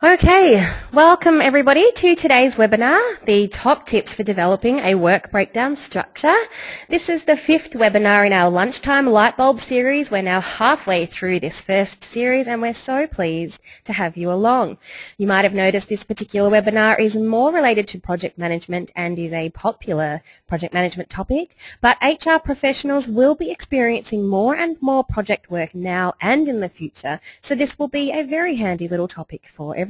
Okay, welcome everybody to today's webinar, the top tips for developing a work breakdown structure. This is the 5th webinar in our lunchtime lightbulb series. We're now halfway through this first series and we're so pleased to have you along. You might have noticed this particular webinar is more related to project management and is a popular project management topic, but HR professionals will be experiencing more and more project work now and in the future, so this will be a very handy little topic for everyone.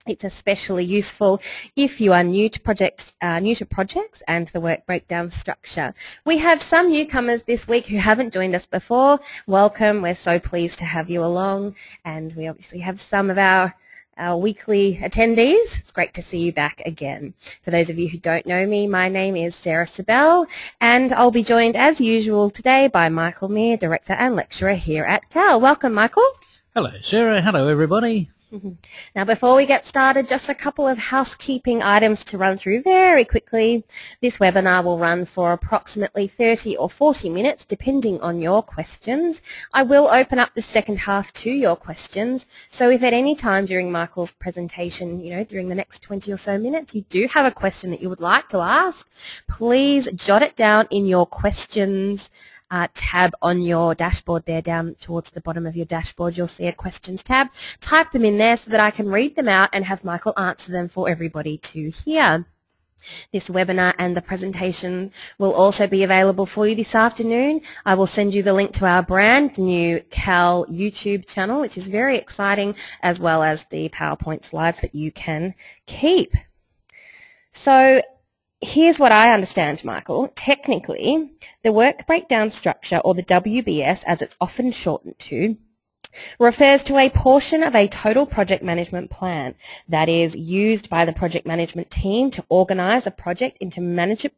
It's especially useful if you are new to projects and the work breakdown structure. We have some newcomers this week who haven't joined us before. Welcome, we're so pleased to have you along, and we obviously have some of our weekly attendees. It's great to see you back again. For those of you who don't know me, my name is Sarah Sibel, and I'll be joined as usual today by Michael Meir, Director and Lecturer here at Cal. Welcome, Michael. Hello, Sarah. Hello, everybody. Now, before we get started, just a couple of housekeeping items to run through very quickly. This webinar will run for approximately 30 or 40 minutes, depending on your questions. I will open up the second half to your questions, so if at any time during Michael's presentation, during the next 20 or so minutes, you do have a question that you would like to ask, please jot it down in your questions tab on your dashboard there. Down towards the bottom of your dashboard you'll see a questions tab. Type them in there so that I can read them out and have Michael answer them for everybody to hear. This webinar and the presentation will also be available for you this afternoon. I will send you the link to our brand new Cal YouTube channel, which is very exciting, as well as the PowerPoint slides that you can keep. So here's what I understand, Michael. Technically, the work breakdown structure, or the WBS as it's often shortened to, refers to a portion of a total project management plan that is used by the project management team to organise a project into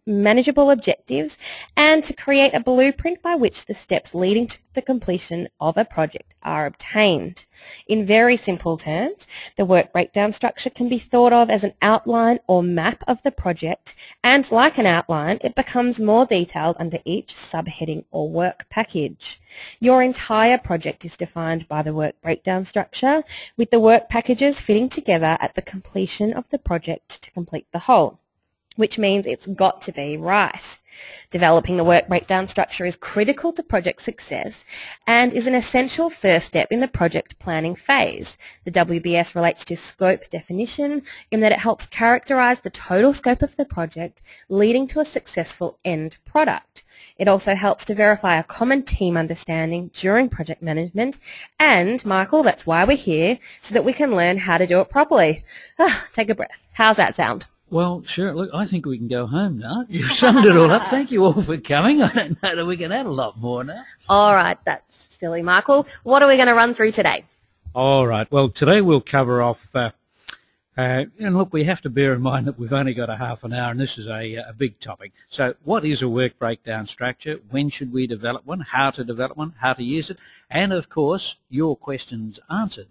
manageable objectives and to create a blueprint by which the steps leading to the completion of a project are obtained. In very simple terms, the work breakdown structure can be thought of as an outline or map of the project, and like an outline, it becomes more detailed under each subheading or work package. Your entire project is defined by the work breakdown structure, with the work packages fitting together at the completion of the project to complete the whole, which means it's got to be right. Developing the work breakdown structure is critical to project success and is an essential first step in the project planning phase. The WBS relates to scope definition in that it helps characterize the total scope of the project, leading to a successful end product. It also helps to verify a common team understanding during project management, and, Michael, that's why we're here, so that we can learn how to do it properly. Take a breath. How's that sound? Well, sure. Look, I think we can go home now. You've summed it all up. Thank you all for coming. I don't know that we can add a lot more now. All right. That's silly, Michael. What are we going to run through today? All right. Well, today we'll cover off, and look, we have to bear in mind that we've only got a half an hour, and this is a big topic. So what is a work breakdown structure? When should we develop one? How to develop one? How to use it? And, of course, your questions answered.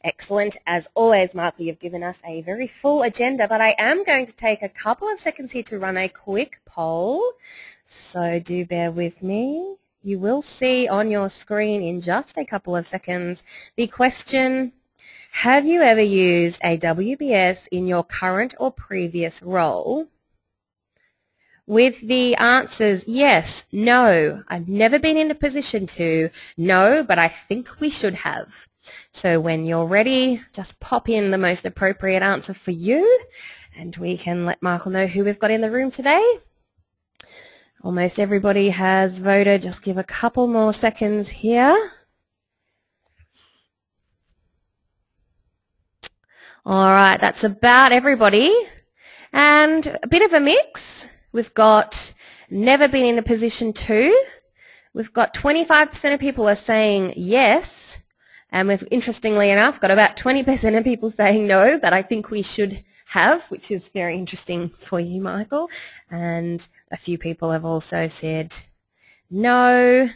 Excellent. As always, Michael, you've given us a very full agenda, but I am going to take a couple of seconds here to run a quick poll, so do bear with me. You will see on your screen in just a couple of seconds the question: have you ever used a WBS in your current or previous role? With the answers yes, no, I've never been in a position to, no, but I think we should have. So when you're ready, just pop in the most appropriate answer for you, and we can let Michael know who we've got in the room today. Almost everybody has voted. Just give a couple more seconds here. All right, that's about everybody. And a bit of a mix. We've got never been in a position to. We've got 25% of people are saying yes. And we've, interestingly enough, got about 20% of people saying no, but I think we should have, which is very interesting for you, Michael. And a few people have also said no.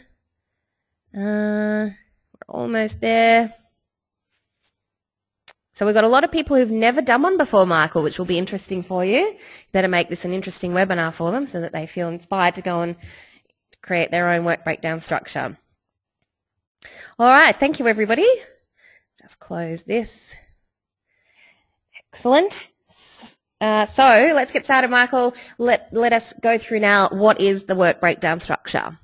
We're almost there. So we've got a lot of people who've never done one before, Michael, which will be interesting for you. You better make this an interesting webinar for them so that they feel inspired to go and create their own work breakdown structure. All right, thank you, everybody. Just close this. Excellent. So let's get started, Michael. Let us go through now what is the work breakdown structure.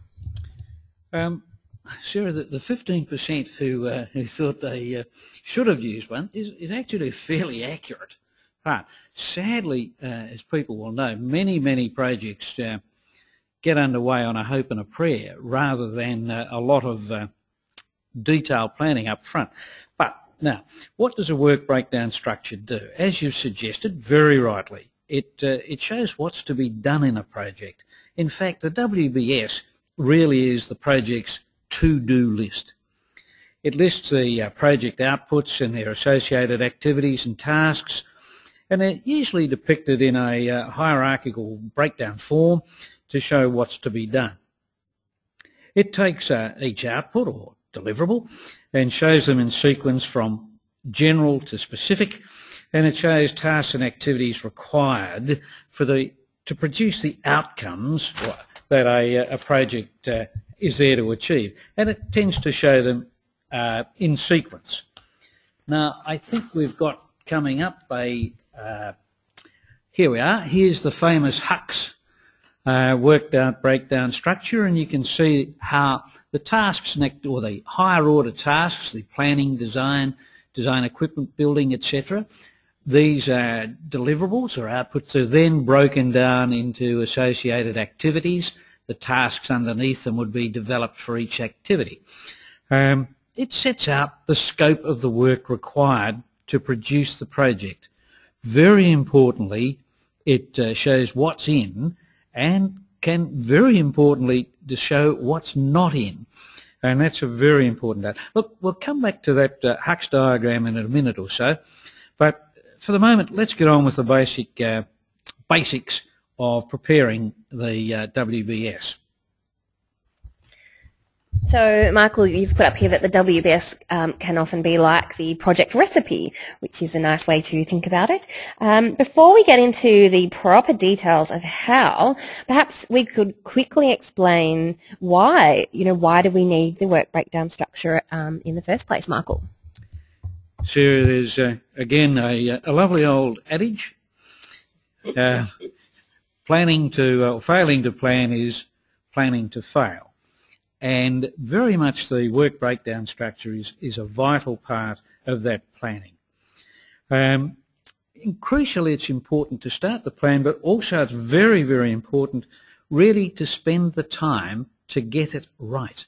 Sarah, the 15% who thought they should have used one is actually fairly accurate. But sadly, as people will know, many projects get underway on a hope and a prayer rather than a lot of detailed planning up front. But now, what does a work breakdown structure do? As you've suggested, very rightly, it shows what's to be done in a project. In fact, the WBS really is the project's to-do list. It lists the project outputs and their associated activities and tasks, and they're usually depicted in a hierarchical breakdown form to show what's to be done. It takes each output or deliverable and shows them in sequence from general to specific, and it shows tasks and activities required to produce the outcomes that a project is there to achieve, and it tends to show them in sequence. Now, I think we've got coming up here we are. Here's the famous Huck's worked out breakdown structure, and you can see how the tasks, or the higher order tasks, the planning, design equipment building, etc., these deliverables or outputs are then broken down into associated activities. The tasks underneath them would be developed for each activity. It sets out the scope of the work required to produce the project. Very importantly, it shows what's in and can, very importantly, to show what's not in. And that's a very important data. Look, we'll come back to that Huck's diagram in a minute or so, but for the moment, let's get on with the basics of preparing the WBS. So, Michael, you've put up here that the WBS can often be like the project recipe, which is a nice way to think about it. Before we get into the proper details of how, perhaps we could quickly explain why do we need the work breakdown structure in the first place, Michael? Sarah, there's again a lovely old adage. Failing to plan is planning to fail. And very much the work breakdown structure is a vital part of that planning. Crucially, it's important to start the plan, but also it's very, very important really to spend the time to get it right.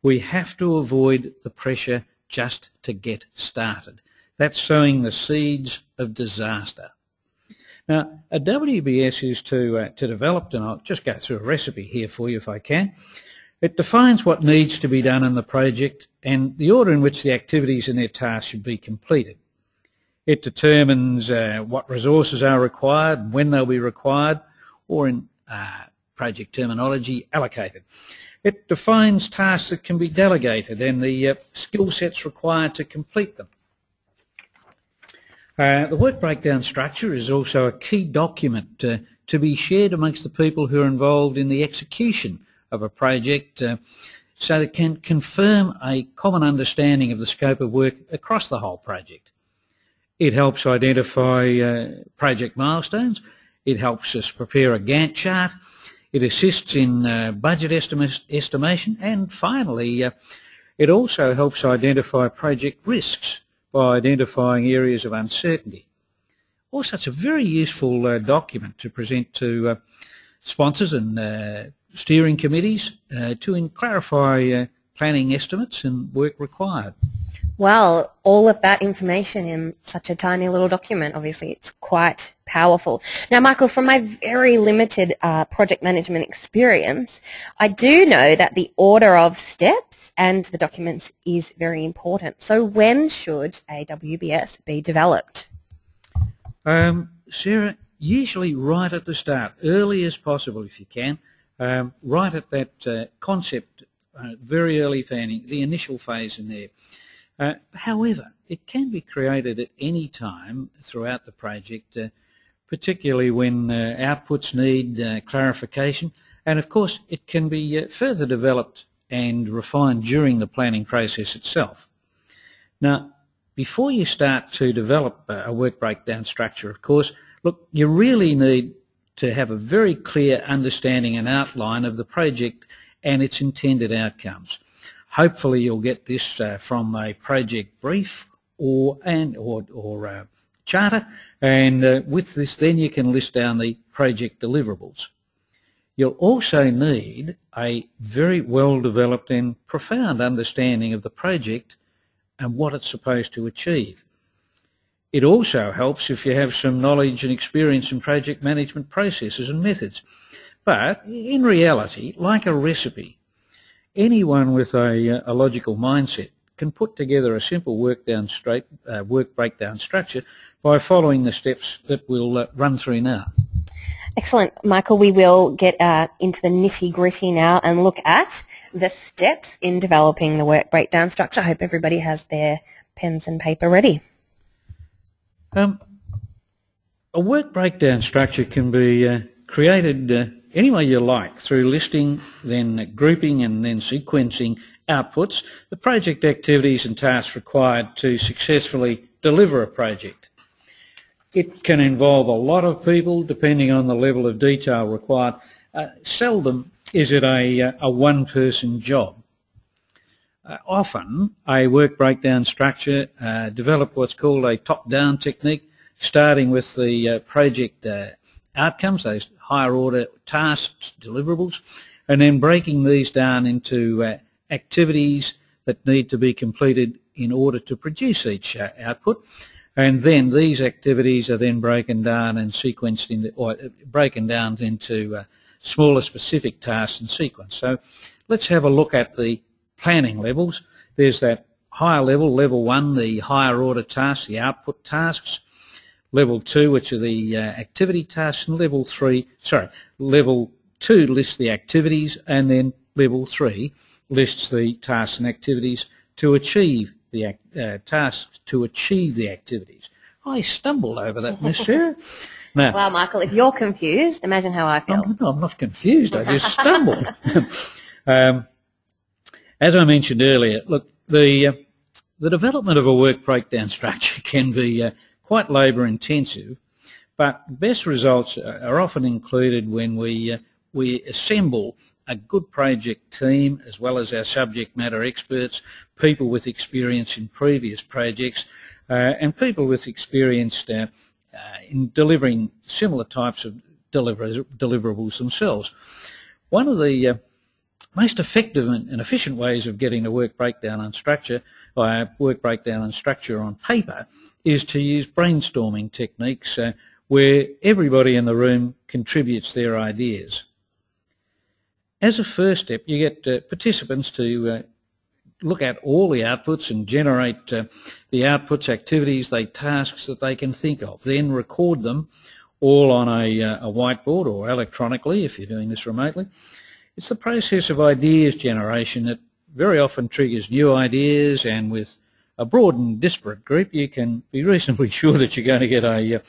We have to avoid the pressure just to get started. That's sowing the seeds of disaster. Now, a WBS is to develop, and I'll just go through a recipe here for you if I can. It defines what needs to be done in the project and the order in which the activities and their tasks should be completed. It determines what resources are required, when they'll be required, or in project terminology, allocated. It defines tasks that can be delegated and the skill sets required to complete them. The work breakdown structure is also a key document to be shared amongst the people who are involved in the execution of a project so it can confirm a common understanding of the scope of work across the whole project. It helps identify project milestones. It helps us prepare a Gantt chart. It assists in budget estimation. And finally, it also helps identify project risks by identifying areas of uncertainty. Also, it's a very useful document to present to sponsors and steering committees to clarify planning estimates and work required. Well, all of that information in such a tiny little document, obviously it's quite powerful. Now, Michael, from my very limited project management experience, I do know that the order of steps and the documents is very important. So when should a WBS be developed? Sarah, usually right at the start, early as possible if you can. Right at that concept, very early planning, the initial phase in there. However, it can be created at any time throughout the project, particularly when outputs need clarification, and of course it can be further developed and refined during the planning process itself. Now, before you start to develop a work breakdown structure, of course, look, you really need to have a very clear understanding and outline of the project and its intended outcomes. Hopefully you'll get this from a project brief or charter, and with this then you can list down the project deliverables. You'll also need a very well developed and profound understanding of the project and what it's supposed to achieve. It also helps if you have some knowledge and experience in project management processes and methods. But in reality, like a recipe, anyone with a logical mindset can put together a simple work breakdown structure by following the steps that we'll run through now. Excellent. Michael, we will get into the nitty-gritty now and look at the steps in developing the work breakdown structure. I hope everybody has their pens and paper ready. A work breakdown structure can be created any way you like, through listing, then grouping and then sequencing outputs, the project activities and tasks required to successfully deliver a project. It can involve a lot of people depending on the level of detail required. Seldom is it a one-person job. Often a work breakdown structure develop what's called a top-down technique, starting with the project outcomes, those higher order tasks, deliverables, and then breaking these down into activities that need to be completed in order to produce each output. And then these activities are then broken down and sequenced into smaller specific tasks and sequence. So let's have a look at the planning levels. There's that higher level, level 1, the higher order tasks, the output tasks. Level 2, which are the activity tasks, and level 2 lists the activities, and then level 3 lists the tasks and activities to achieve the activities. I stumbled over that, Miss Sarah. Now, well, Michael, if you're confused, imagine how I feel. No, I'm not confused. I just stumbled. As I mentioned earlier, look, the development of a work breakdown structure can be quite labour intensive, but best results are often included when we assemble a good project team, as well as our subject matter experts, people with experience in previous projects, and people with experience in delivering similar types of deliverables themselves. One of the most effective and efficient ways of getting a work breakdown on structure on paper is to use brainstorming techniques where everybody in the room contributes their ideas. As a first step, you get participants to look at all the outputs and generate the outputs, activities, tasks that they can think of. Then record them all on a whiteboard or electronically if you're doing this remotely. It's the process of ideas generation that very often triggers new ideas, and with a broad and disparate group you can be reasonably sure that you're going to get a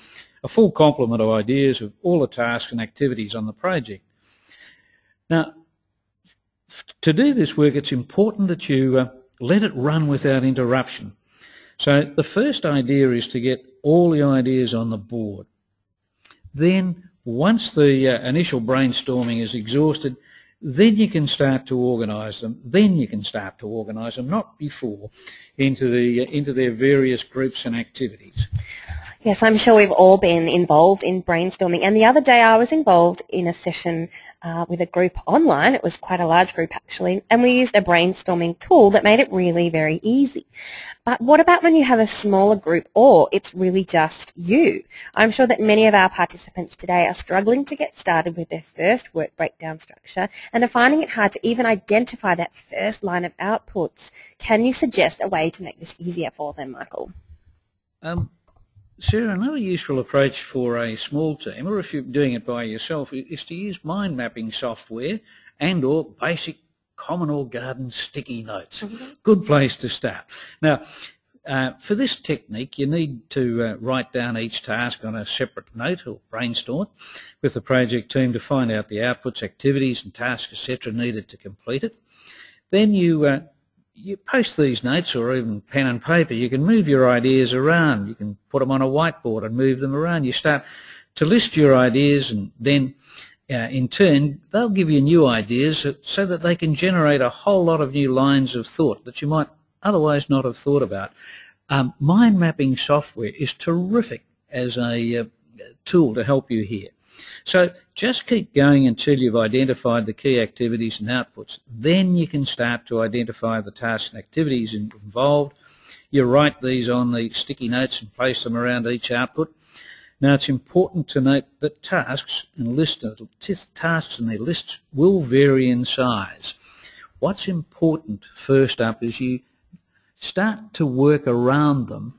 full complement of ideas of all the tasks and activities on the project. Now, to do this work, it's important that you let it run without interruption. So the first idea is to get all the ideas on the board. Then, once the initial brainstorming is exhausted, then you can start to organise them. Not before, into their various groups and activities. Yes, I'm sure we've all been involved in brainstorming. And the other day I was involved in a session with a group online. It was quite a large group actually. And we used a brainstorming tool that made it really very easy. But what about when you have a smaller group or it's really just you? I'm sure that many of our participants today are struggling to get started with their first work breakdown structure and are finding it hard to even identify that first line of outputs. Can you suggest a way to make this easier for them, Michael? Sarah, another useful approach for a small team, or if you're doing it by yourself, is to use mind mapping software and or basic common or garden sticky notes. Good place to start. Now, for this technique, you need to write down each task on a separate note or brainstorm with the project team to find out the outputs, activities and tasks, etc. needed to complete it. Then you you post these notes, or even pen and paper. You can move your ideas around. You can put them on a whiteboard and move them around. You start to list your ideas, and then in turn they'll give you new ideas so that they can generate a whole lot of new lines of thought that you might otherwise not have thought about. Mind mapping software is terrific as a tool to help you here. So just keep going until you've identified the key activities and outputs. Then you can start to identify the tasks and activities involved. You write these on the sticky notes and place them around each output. Now, it's important to note that tasks and their lists will vary in size. What's important first up is you start to work around them,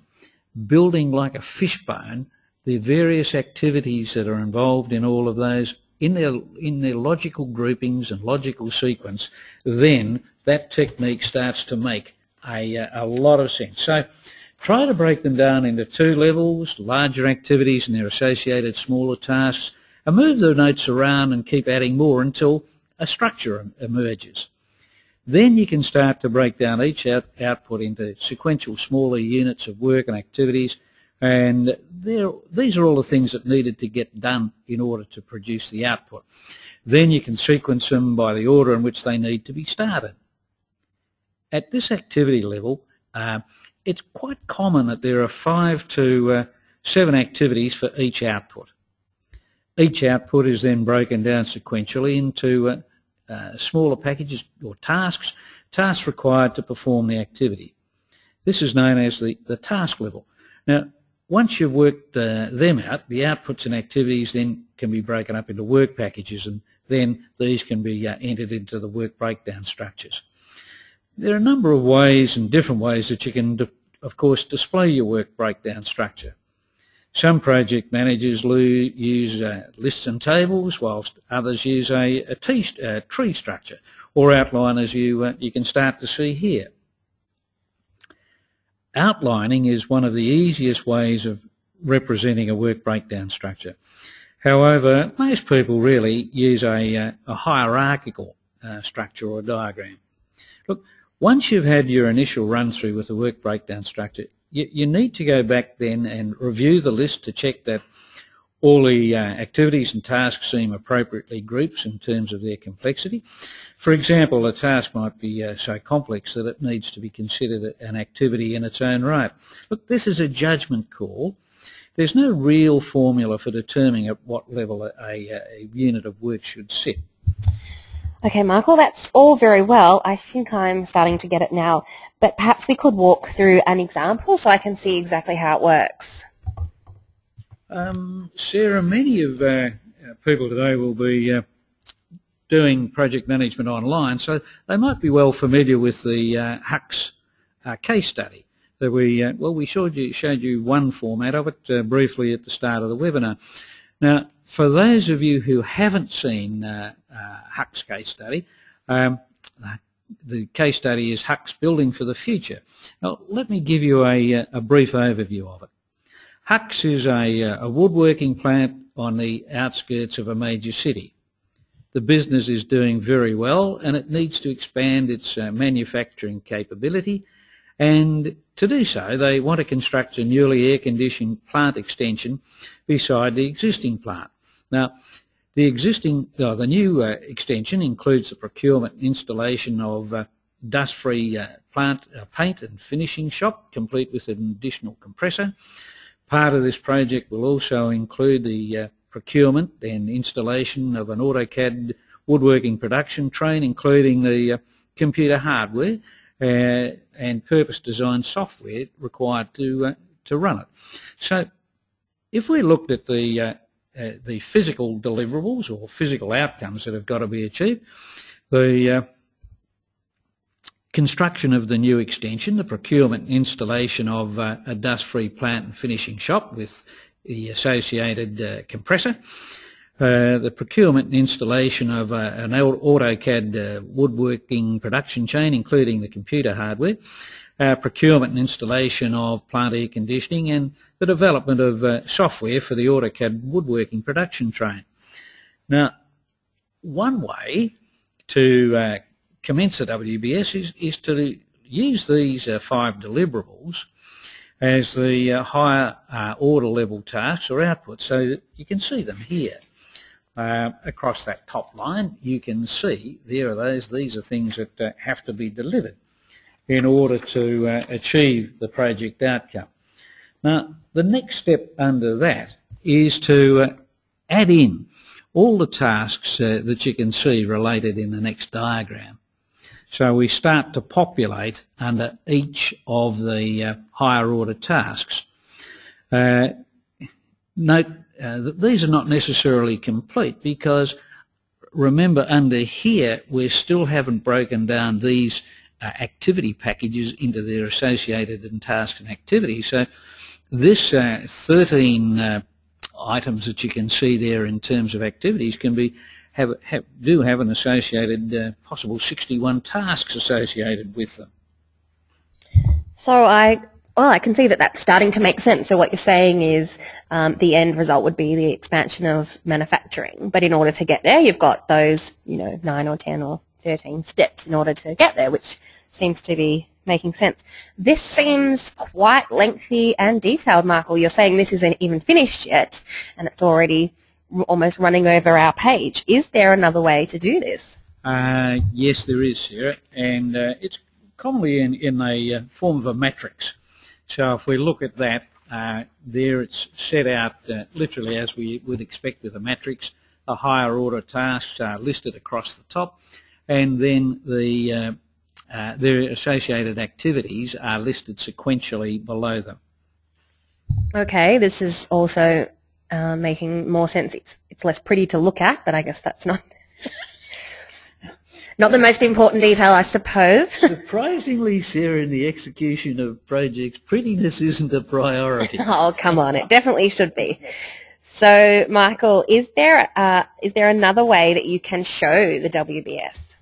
building like a fishbone the various activities that are involved in all of those in their logical groupings and logical sequence. Then that technique starts to make a lot of sense. So try to break them down into 2 levels, larger activities and their associated smaller tasks, and move the notes around and keep adding more until a structure emerges. Then you can start to break down each output into sequential smaller units of work and activities, and these are all the things that needed to get done in order to produce the output. Then you can sequence them by the order in which they need to be started. At this activity level, it's quite common that there are 5 to 7 activities for each output. Each output is then broken down sequentially into smaller packages or tasks required to perform the activity. This is known as the task level. Now, once you've worked them out, the outputs and activities then can be broken up into work packages, and then these can be entered into the work breakdown structures. There are a number of ways and different ways that you can, of course, display your work breakdown structure. Some project managers use lists and tables, whilst others use a tree structure or outline, as you can start to see here. Outlining is one of the easiest ways of representing a work breakdown structure. However, most people really use a hierarchical structure or diagram. Look, once you've had your initial run through with the work breakdown structure, you need to go back then and review the list to check that all the activities and tasks seem appropriately grouped in terms of their complexity. For example, a task might be so complex that it needs to be considered an activity in its own right. Look, this is a judgment call. There's no real formula for determining at what level a unit of work should sit. Okay, Michael, that's all very well. I think I'm starting to get it now, but perhaps we could walk through an example so I can see exactly how it works. Sarah, many of people today will be doing project management online, so they might be well familiar with the HUX case study that we showed you one format of it briefly at the start of the webinar. Now, for those of you who haven't seen HUX case study, the case study is HUX Building for the Future. Now, let me give you a brief overview of it. HUX is a woodworking plant on the outskirts of a major city. The business is doing very well, and it needs to expand its manufacturing capability, and to do so they want to construct a newly air-conditioned plant extension beside the existing plant. Now, the new extension includes the procurement and installation of dust-free plant paint and finishing shop, complete with an additional compressor. Part of this project will also include the procurement and installation of an AutoCAD woodworking production train, including the computer hardware and purpose-designed software required to run it. So, if we looked at the physical deliverables or physical outcomes that have got to be achieved, the construction of the new extension, the procurement and installation of a dust-free plant and finishing shop with the associated compressor, the procurement and installation of an AutoCAD woodworking production chain, including the computer hardware, procurement and installation of plant air conditioning, and the development of software for the AutoCAD woodworking production train. Now, one way to commence the WBS is to use these 5 deliverables as the higher order level tasks or outputs, so that you can see them here. Across that top line, you can see there are those. These are things that have to be delivered in order to achieve the project outcome. Now, the next step under that is to add in all the tasks that you can see related in the next diagram. So we start to populate under each of the higher order tasks. Note that these are not necessarily complete, because remember, under here we still haven't broken down these activity packages into their associated and tasks and activities. So this 13 items that you can see there in terms of activities can be do have an associated possible 61 tasks associated with them. So I can see that that's starting to make sense. So what you're saying is the end result would be the expansion of manufacturing, but in order to get there, you've got those 9 or 10 or 13 steps in order to get there, which seems to be making sense. This seems quite lengthy and detailed, Michael. You're saying this isn't even finished yet, and it's already almost running over our page. Is there another way to do this? Yes, there is, Sarah, and it's commonly in a form of a matrix. So if we look at that, there it's set out literally as we would expect with a matrix. The higher order tasks are listed across the top, and then their associated activities are listed sequentially below them. Okay, this is also making more sense. It's less pretty to look at, but I guess that's not the most important detail, I suppose. Surprisingly, Sarah, in the execution of projects, prettiness isn't a priority. Oh, come on, it definitely should be. So, Michael, is there another way that you can show the WBS?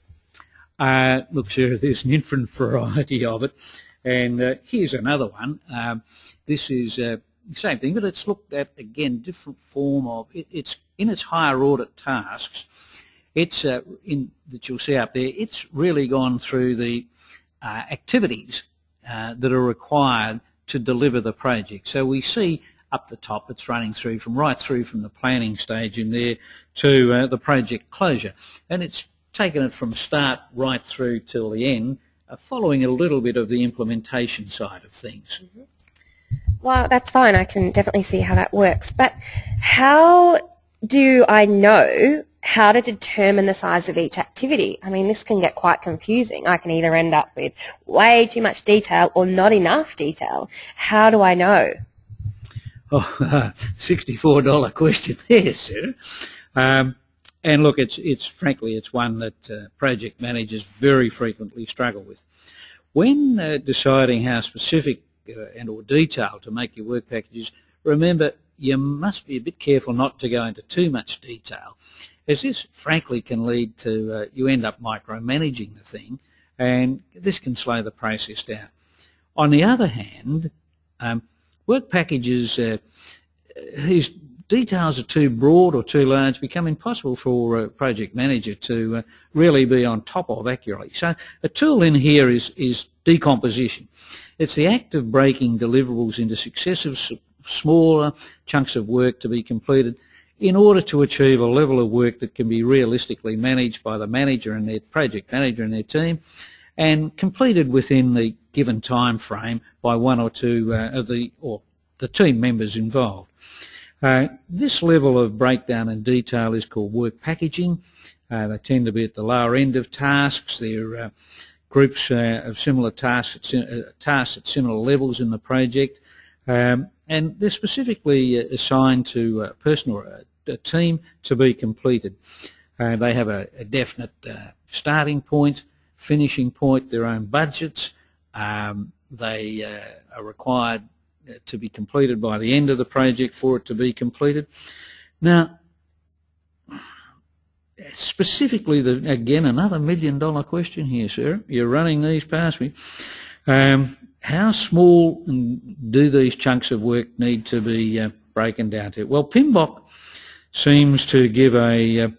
Look, Sarah, there's an infinite variety of it, and here's another one. This is the same thing, but it's looked at again, different form of it. It's in its higher order tasks. It's that you'll see up there. It's really gone through the activities that are required to deliver the project. So we see up the top, it's running through right through from the planning stage in there to the project closure, and it's taken it from start right through till the end, following a little bit of the implementation side of things. Mm-hmm. Well, that's fine. I can definitely see how that works. But how do I know how to determine the size of each activity? I mean, this can get quite confusing. I can either end up with way too much detail or not enough detail. How do I know? Oh, $64 question there, Sarah. And look, frankly, it's one that project managers very frequently struggle with. When deciding how specific and or detailed to make your work packages, remember you must be a bit careful not to go into too much detail, as this frankly can lead to you end up micromanaging the thing, and this can slow the process down. On the other hand, work packages whose details are too broad or too large become impossible for a project manager to really be on top of accurately. So a tool in here is decomposition. It's the act of breaking deliverables into successive smaller chunks of work to be completed in order to achieve a level of work that can be realistically managed by the manager and their project manager and their team, and completed within the given time frame by one or two of the team members involved. This level of breakdown and detail is called work packaging. They tend to be at the lower end of tasks. They're groups of similar tasks at similar levels in the project, and they're specifically assigned to a person or a team to be completed. They have a definite starting point, finishing point, their own budgets. They are required to be completed by the end of the project for it to be completed. Now, specifically, again, another $1 million question here, Sarah. You're running these past me. How small do these chunks of work need to be broken down to? Well, PMBOK seems to give a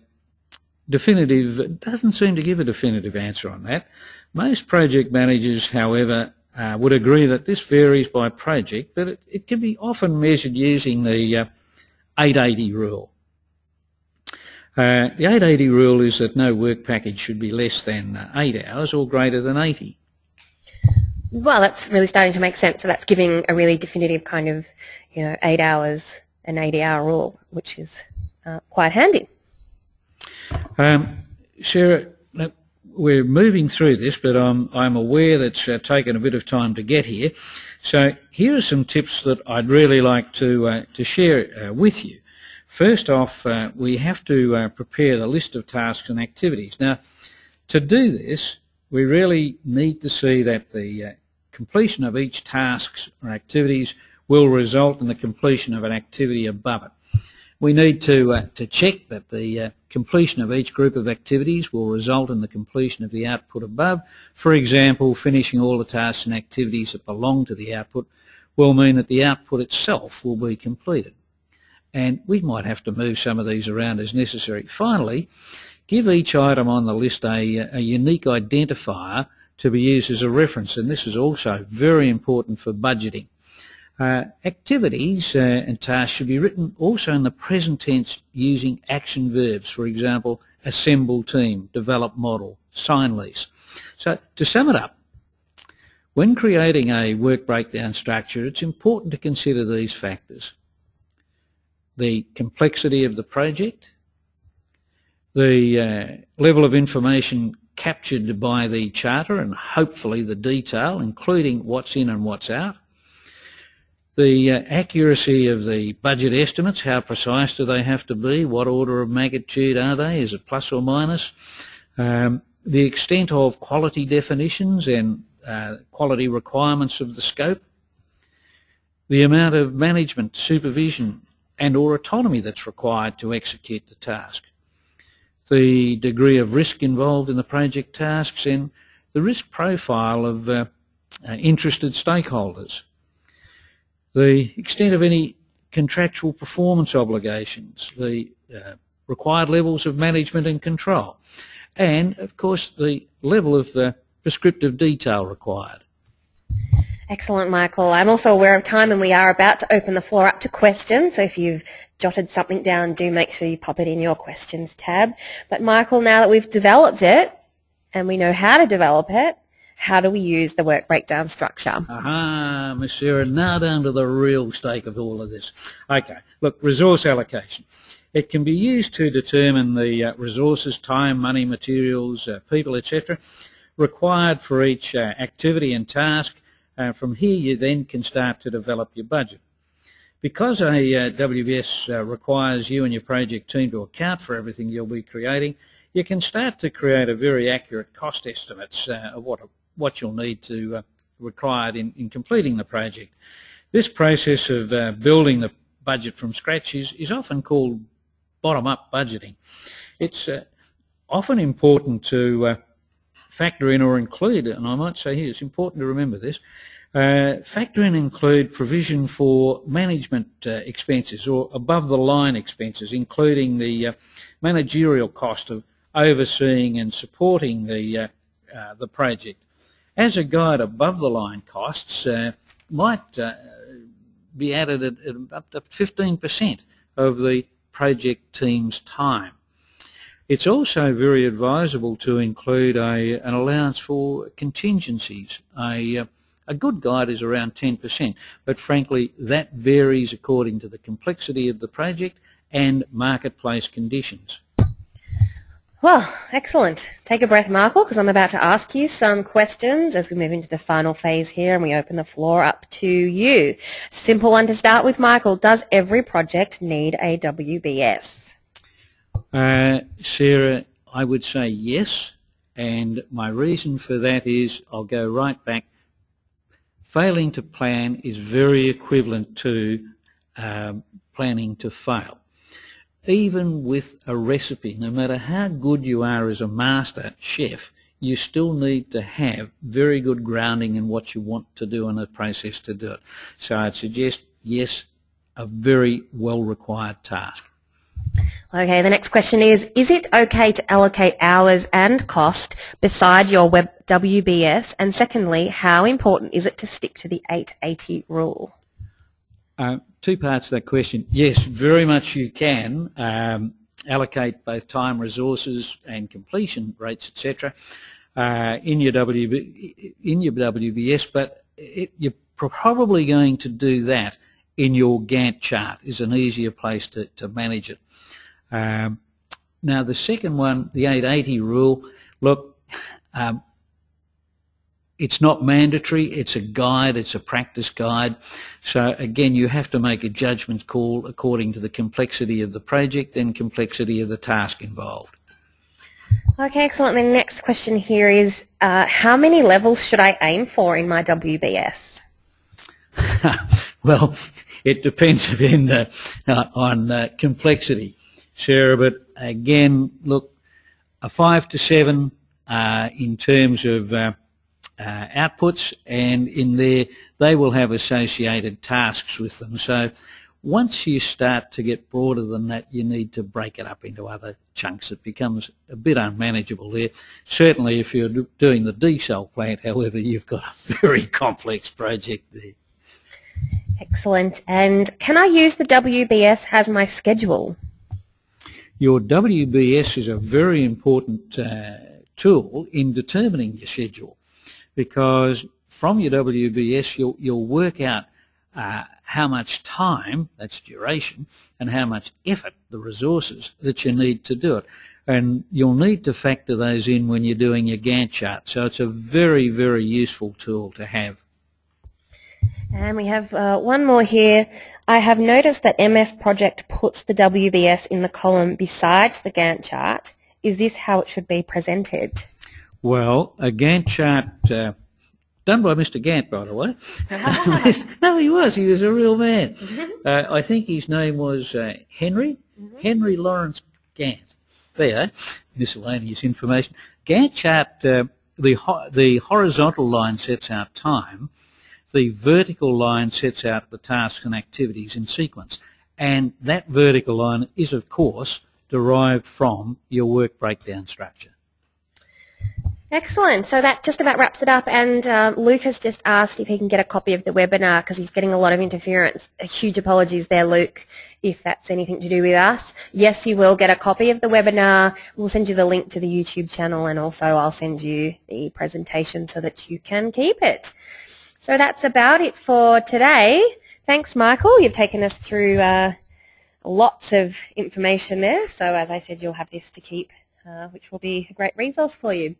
doesn't seem to give a definitive answer on that. Most project managers, however, would agree that this varies by project, but it can be often measured using the 880 rule. The 880 rule is that no work package should be less than 8 hours or greater than 80. Well, that's really starting to make sense. So that's giving a really definitive kind of, 8 hours, an 80-hour rule, which is quite handy. Sarah, we're moving through this, but I'm aware that's taken a bit of time to get here. So here are some tips that I'd really like to share with you. First off, we have to prepare the list of tasks and activities. Now, to do this, we really need to see that the completion of each task or activities will result in the completion of an activity above it. We need to check that the completion of each group of activities will result in the completion of the output above. For example, finishing all the tasks and activities that belong to the output will mean that the output itself will be completed. And we might have to move some of these around as necessary. Finally, give each item on the list a unique identifier to be used as a reference, and this is also very important for budgeting. Activities and tasks should be written also in the present tense using action verbs, for example, assemble team, develop model, sign lease. So to sum it up, when creating a work breakdown structure, it's important to consider these factors: the complexity of the project, the level of information captured by the charter and hopefully the detail, including what's in and what's out, the accuracy of the budget estimates, how precise do they have to be, what order of magnitude are they, is it plus or minus, the extent of quality definitions and quality requirements of the scope, the amount of management, supervision and or autonomy that's required to execute the task, the degree of risk involved in the project tasks, and the risk profile of interested stakeholders, the extent of any contractual performance obligations, the required levels of management and control, and of course the level of the prescriptive detail required. Excellent, Michael. I'm also aware of time and we are about to open the floor up to questions. So if you've jotted something down, do make sure you pop it in your questions tab. But Michael, now that we've developed it and we know how to develop it, how do we use the work breakdown structure? Aha, Miss Sarah, now down to the real stake of all of this. Okay, look, resource allocation. It can be used to determine the resources, time, money, materials, people, etc., required for each activity and task. From here you then can start to develop your budget. Because a WBS requires you and your project team to account for everything you'll be creating, you can start to create a very accurate cost estimates of what you'll need to required in completing the project. This process of building the budget from scratch is often called bottom-up budgeting. It's often important to factor in or include, and I might say here it's important to remember this, factor in and include provision for management expenses or above-the-line expenses, including the managerial cost of overseeing and supporting the project. As a guide, above-the-line costs might be added at up to 15% of the project team's time. It's also very advisable to include an allowance for contingencies. A good guide is around 10%, but frankly that varies according to the complexity of the project and marketplace conditions. Well, excellent. Take a breath, Michael, because I'm about to ask you some questions as we move into the final phase here and we open the floor up to you. Simple one to start with, Michael. Does every project need a WBS? Sarah, I would say yes, and my reason for that is I'll go right back. Failing to plan is very equivalent to planning to fail. Even with a recipe, no matter how good you are as a master chef, you still need to have very good grounding in what you want to do and the process to do it. So I'd suggest yes, a very well required task. Okay, the next question is it okay to allocate hours and cost beside your WBS? And secondly, how important is it to stick to the 880 rule? Two parts to that question. Yes, very much you can allocate both time, resources and completion rates, etc. In your WBS, but you're probably going to do that in your Gantt chart. Is an easier place to manage it. Now the second one, the 880 rule, look, it's not mandatory, it's a guide, it's a practice guide. So again, you have to make a judgment call according to the complexity of the project and complexity of the task involved. Okay, excellent. The next question here is, how many levels should I aim for in my WBS? Well, it depends on complexity, Sarah, but again, look, a 5 to 7 in terms of outputs, and in there they will have associated tasks with them. So once you start to get broader than that, you need to break it up into other chunks. It becomes a bit unmanageable there. Certainly if you're doing the desal plant, however, you've got a very complex project there. Excellent. And can I use the WBS as my schedule? Your WBS is a very important tool in determining your schedule, because from your WBS you'll work out how much time, that's duration, and how much effort, the resources, that you need to do it. And you'll need to factor those in when you're doing your Gantt chart. So it's a very, very useful tool to have. And we have one more here. I have noticed that MS Project puts the WBS in the column beside the Gantt chart. Is this how it should be presented? Well, a Gantt chart done by Mr. Gantt, by the way. No, he was a real man. I think his name was Henry Lawrence Gantt. There, miscellaneous information. Gantt chart, the horizontal line sets out time. The vertical line sets out the tasks and activities in sequence. And that vertical line is, of course, derived from your work breakdown structure. Excellent. So that just about wraps it up. And Luke has just asked if he can get a copy of the webinar because he's getting a lot of interference. Huge apologies there, Luke, if that's anything to do with us. Yes, you will get a copy of the webinar. We'll send you the link to the YouTube channel, and also I'll send you the presentation so that you can keep it. So that's about it for today. Thanks, Michael. You've taken us through lots of information there. So as I said, you'll have this to keep, which will be a great resource for you.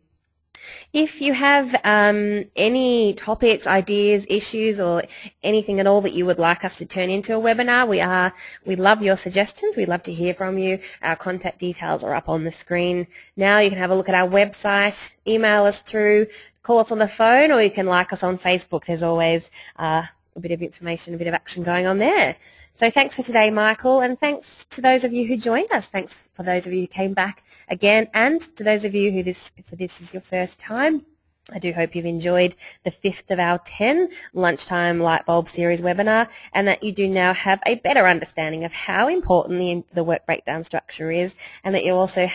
If you have any topics, ideas, issues, or anything at all that you would like us to turn into a webinar, we love your suggestions. We'd love to hear from you. Our contact details are up on the screen now. You can have a look at our website, email us through, call us on the phone, or you can like us on Facebook. There's always a bit of information, a bit of action going on there. So thanks for today, Michael, and thanks to those of you who joined us. Thanks for those of you who came back again, and to those of you who this is your first time. I do hope you've enjoyed the 5th of our 10 Lunchtime Lightbulb Series webinar, and that you do now have a better understanding of how important the work breakdown structure is, and that you also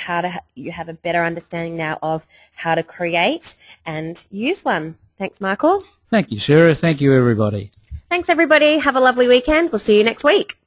you have a better understanding now of how to create and use one. Thanks, Michael. Thank you, Sarah. Thank you, everybody. Thanks, everybody. Have a lovely weekend. We'll see you next week.